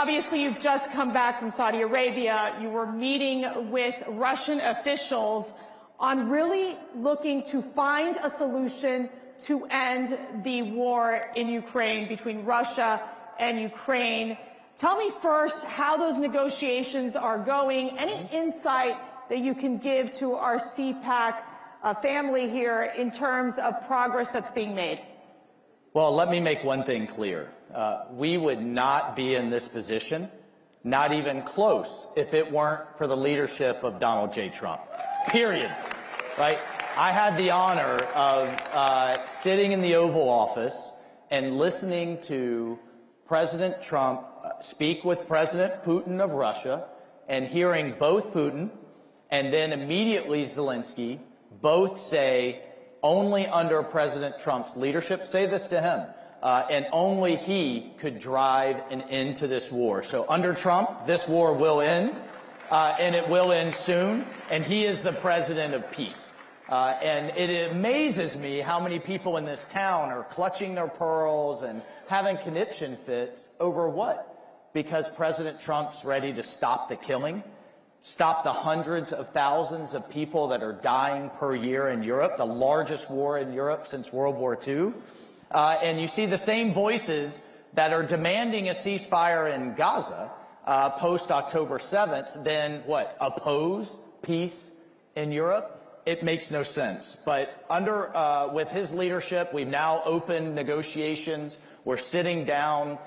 obviously you've just come back from Saudi Arabia. You were meeting with Russian officials on really looking to find a solution to end the war in Ukraine between Russia and Ukraine. Tell me first how those negotiations are going. Any insight that you can give to our CPAC family here in terms of progress that's being made? Well, let me make one thing clear. We would not be in this position, not even close, if it weren't for the leadership of Donald J. Trump, period. Right? I had the honor of sitting in the Oval Office and listening to President Trump speak with President Putin of Russia, and hearing both Putin and then immediately Zelenskyy both say only under President Trump's leadership, say this to him, and only he could drive an end to this war. So under Trump, this war will end, and it will end soon, and he is the president of peace. And it amazes me how many people in this town are clutching their pearls and having conniption fits over what? Because President Trump's ready to stop the killing, stop the hundreds of thousands of people that are dying per year in Europe, the largest war in Europe since World War II. And you see the same voices that are demanding a ceasefire in Gaza post-October 7th, then what, oppose peace in Europe? It makes no sense. But with his leadership, we've now opened negotiations. We're sitting down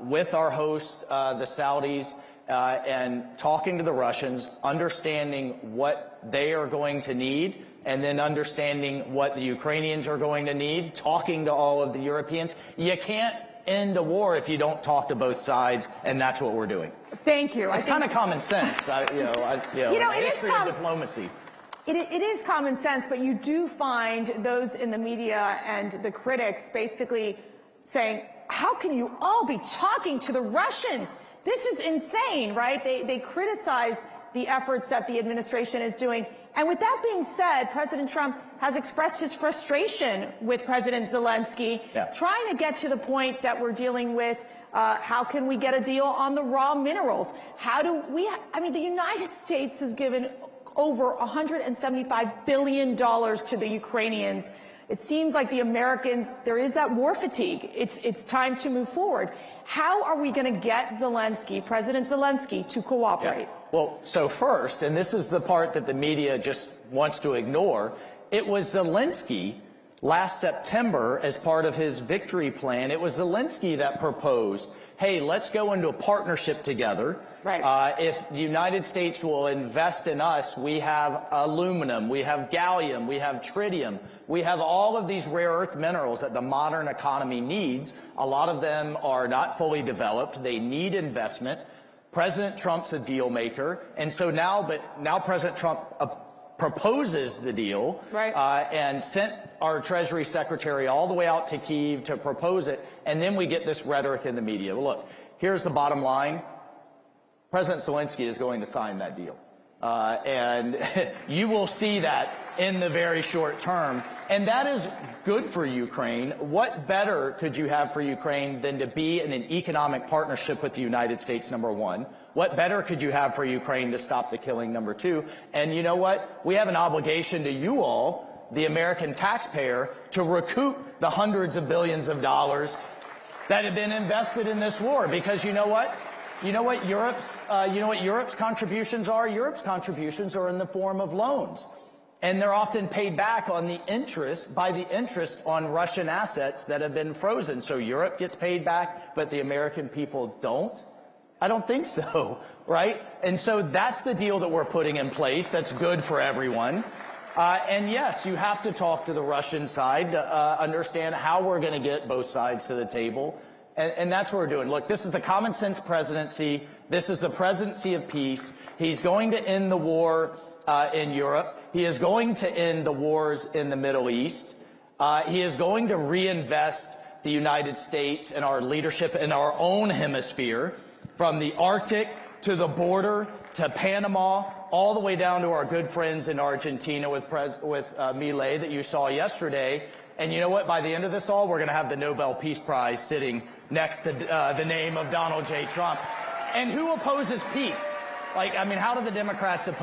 with our host, the Saudis, and talking to the Russians, understanding what they are going to need, and then understanding what the Ukrainians are going to need, talking to all of the Europeans. You can't end a war if you don't talk to both sides, and that's what we're doing. Thank you. It's kind of common sense, history of diplomacy. It is common sense, but you do find those in the media and the critics basically saying, how can you all be talking to the Russians? This is insane, right? They criticize the efforts that the administration is doing. And with that being said, President Trump has expressed his frustration with President Zelenskyy, trying to get to the point that we're dealing with how can we get a deal on the raw minerals? How do we, the United States has given over $175 billion to the Ukrainians. It seems like the Americans, there is that war fatigue. It's time to move forward. How are we going to get Zelenskyy, President Zelenskyy, to cooperate? Yeah. Well, so first, and this is the part that the media just wants to ignore, it was Zelenskyy last September, as part of his victory plan, it was Zelenskyy that proposed, hey, let's go into a partnership together. Right. If the United States will invest in us, we have aluminum, we have gallium, we have tritium, we have all of these rare earth minerals that the modern economy needs. A lot of them are not fully developed. They need investment. President Trump's a deal maker. And so now President Trump proposes the deal, right, and sent our Treasury Secretary all the way out to Kyiv to propose it, and then we get this rhetoric in the media. Well, look, here's the bottom line. President Zelenskyy is going to sign that deal. And you will see that in the very short term. And that is good for Ukraine. What better could you have for Ukraine than to be in an economic partnership with the United States, number one? What better could you have for Ukraine to stop the killing, number two? And you know what? We have an obligation to you all, the American taxpayer, to recoup the hundreds of billions of dollars that have been invested in this war. Because you know what? You know what Europe's contributions are? Europe's contributions are in the form of loans. And they're often paid back on the interest, by the interest on Russian assets that have been frozen. So Europe gets paid back, but the American people don't? I don't think so, right? And so that's the deal that we're putting in place that's good for everyone. And yes, you have to talk to the Russian side to understand how we're going to get both sides to the table. And that's what we're doing. Look, this is the common sense presidency. This is the presidency of peace. He's going to end the war in Europe. He is going to end the wars in the Middle East. He is going to reinvest the United States and our leadership in our own hemisphere, from the Arctic to the border to Panama, all the way down to our good friends in Argentina with Milei that you saw yesterday. And you know what? By the end of this all, we're going to have the Nobel Peace Prize sitting next to the name of Donald J. Trump. And who opposes peace? Like, I mean, how do the Democrats oppose